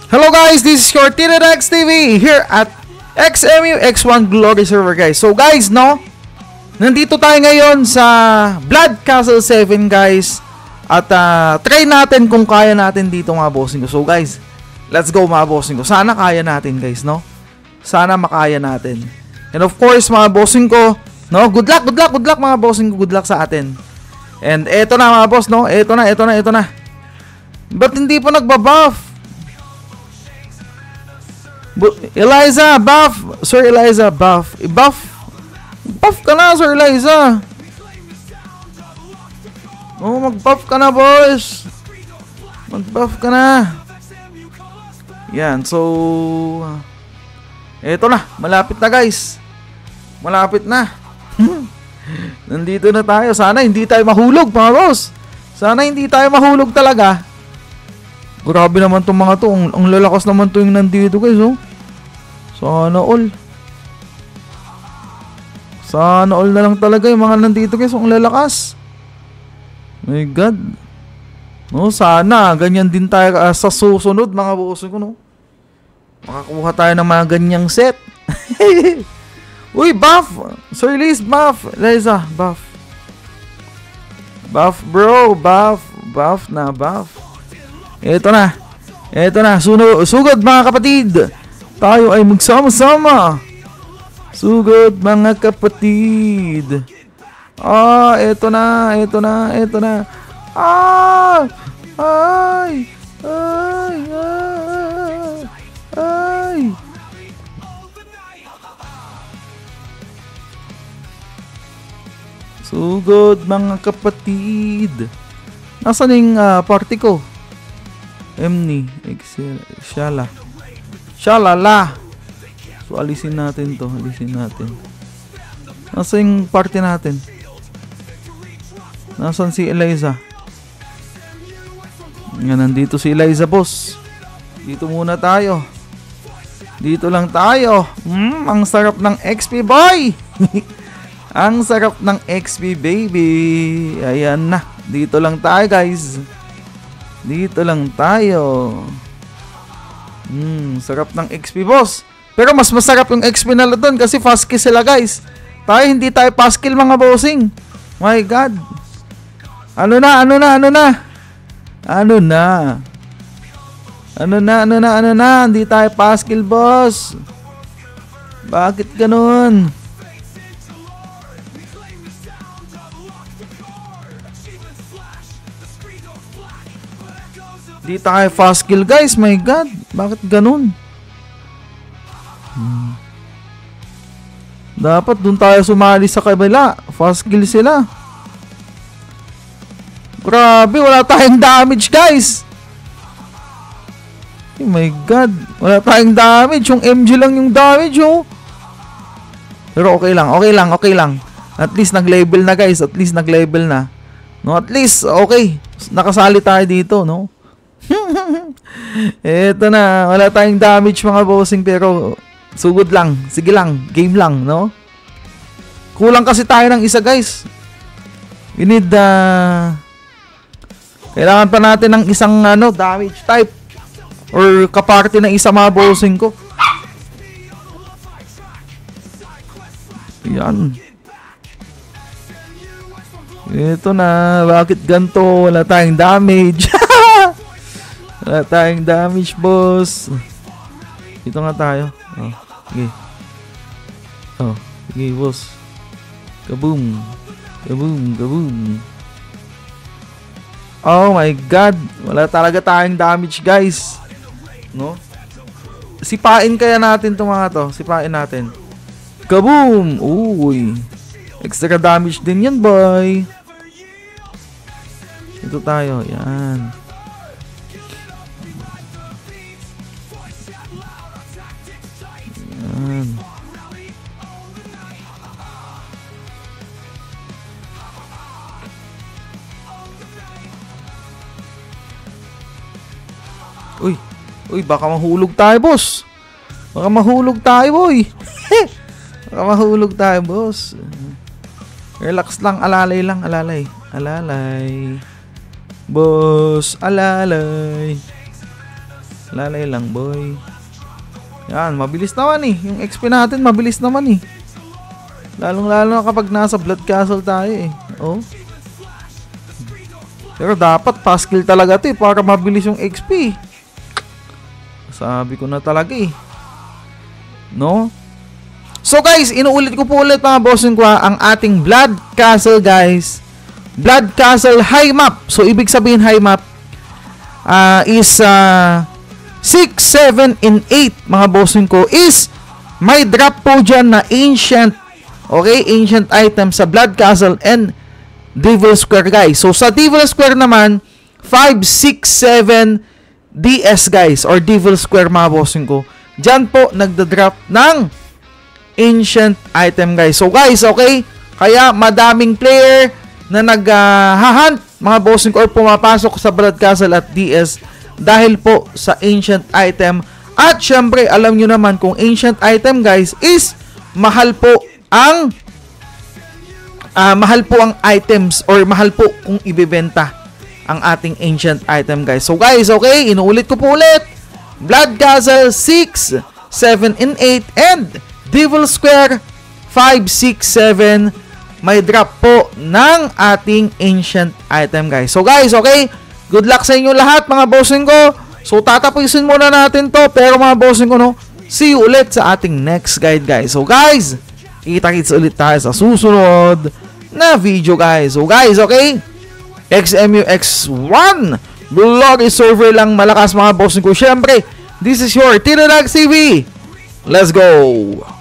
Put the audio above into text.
Hello guys, this is your Tiradex TV here at XMU X1 Glory Server guys. So guys, no, nandito tayo ngayon sa Blood Castle 7 guys. At try natin kung kaya natin dito mga bossing ko. So guys, let's go mga bossing ko. Sana kaya natin guys, no? Sana makaya natin. And of course mga bossing ko, no, good luck mga bossing ko. Good luck sa atin. And eto na mga boss, no? Eto na. Ba't hindi pa nagbabuff? Eliza, buff! Sir Eliza, buff. Buff ka na, Sir Eliza. Oh, mag-buff ka na, boss. Mag-buff ka na. Yan, so eto na, malapit na guys. Malapit na. Nandito na tayo. Sana hindi tayo mahulog, mga boss. Sana hindi tayo mahulog talaga. Grabe naman tong mga to. Ang lalakas naman to yung nandito guys, oh. Sana all. Sana all na lang talaga yung mga nandito guys. Ang lalakas. My God. No, sana ganyan din tayo sa susunod mga boss ko, no. Makakuha tayo ng mga ganyang set. Uy, buff. Sir Liz, buff. Liza, buff. Buff bro, buff. Buff na, buff. Ito na. Sugod mga kapatid. Tayo ay magsama-sama. Sugod mga kapatid. Ito na. Ay. Sugod mga kapatid. Nasaan yung party ko? Emni, Shalala. So alisin natin to, Nasaan yung party natin? Nasaan si Eliza? Nga, nandito si Eliza, boss. Dito muna tayo. Dito lang tayo. Ang sarap ng XP, boy. Ang sarap ng XP, baby. Ayan na. Dito lang tayo, guys. Dito lang tayo. Sarap ng XP, boss. Pero mas masarap yung XP nila doon kasi fast kill sila, guys. Tayo, hindi tayo fast kill, mga bossing. My God. Ano na? Hindi tayo fast kill, boss. Bakit ganun? Di tayo fast kill guys, my God. Bakit ganun? Dapat dun tayo sumali sa kabila. Fast kill sila. Grabe, wala tayong damage guys. Oh my God. Wala tayong damage. Yung MG lang yung damage, oh. Pero okay lang. At least nag-level na guys. No, at least okay. Nakasali tayo dito, no? Eto na, wala tayong damage mga bossing pero sugod lang, sige lang, game lang, no? Kulang kasi tayo ng isa guys. We need kailangan pa natin ng isang damage type or kaparty ng isa mga bossing ko. Yan. Eto na, bakit ganito? Wala tayong damage. Wala tayong damage, boss. Dito nga tayo. Sige. Sige, boss. Kaboom. Oh my God. Wala talaga tayong damage, guys. No? Sipain kaya natin itong mga to. Sipain natin. Kaboom! Uy. Extra damage din yan, boy. Ito tayo. Yan. Uy, baka mahulog tayo, boss. Baka mahulog tayo, boy. Baka mahulog tayo, boss. Relax lang, alalay lang, alalay. Alalay. Boss, alalay. Lalay lang, boy. Yan, mabilis naman eh. Yung XP natin, mabilis naman eh. Lalong-lalo na kapag nasa Blood Castle tayo eh. Oh. Pero dapat pa-skill talaga ito eh, para mabilis yung XP. Sabi ko na talaga eh. No? So guys, inuulit ko po ulit mga bossing ko ang ating Blood Castle guys. Blood Castle high map. So ibig sabihin high map is 6, 7, and 8 mga bossing ko is may drop po dyan na ancient, okay, ancient item sa Blood Castle and Devil Square guys. So sa Devil Square naman 5, 6, 7 DS guys or Devil Square mga bossing ko. Dyan po nagda-drop ng ancient item guys. So guys, okay, kaya madaming player na nag-hunt mga bossing ko or pumapasok sa Blood Castle at DS dahil po sa ancient item. At syempre, alam nyo naman kung ancient item guys is mahal po ang items or mahal po kung ibebenta ang ating ancient item guys. So guys, okay, inuulit ko po ulit. Blood Castle 6, 7, and 8 and Devil Square 5, 6, 7 may drop po ng ating ancient item guys. So guys, okay, good luck sa inyo lahat mga bossing ko. So tatapusin muna natin to. Pero mga bossing ko no, see you ulit sa ating next guide guys. So guys, kita-kits ulit tayo sa susunod na video guys. So guys, okay, XMU X1 Glory server lang malakas mga bossing ko. Syempre, this is your Tiradag TV. Let's go!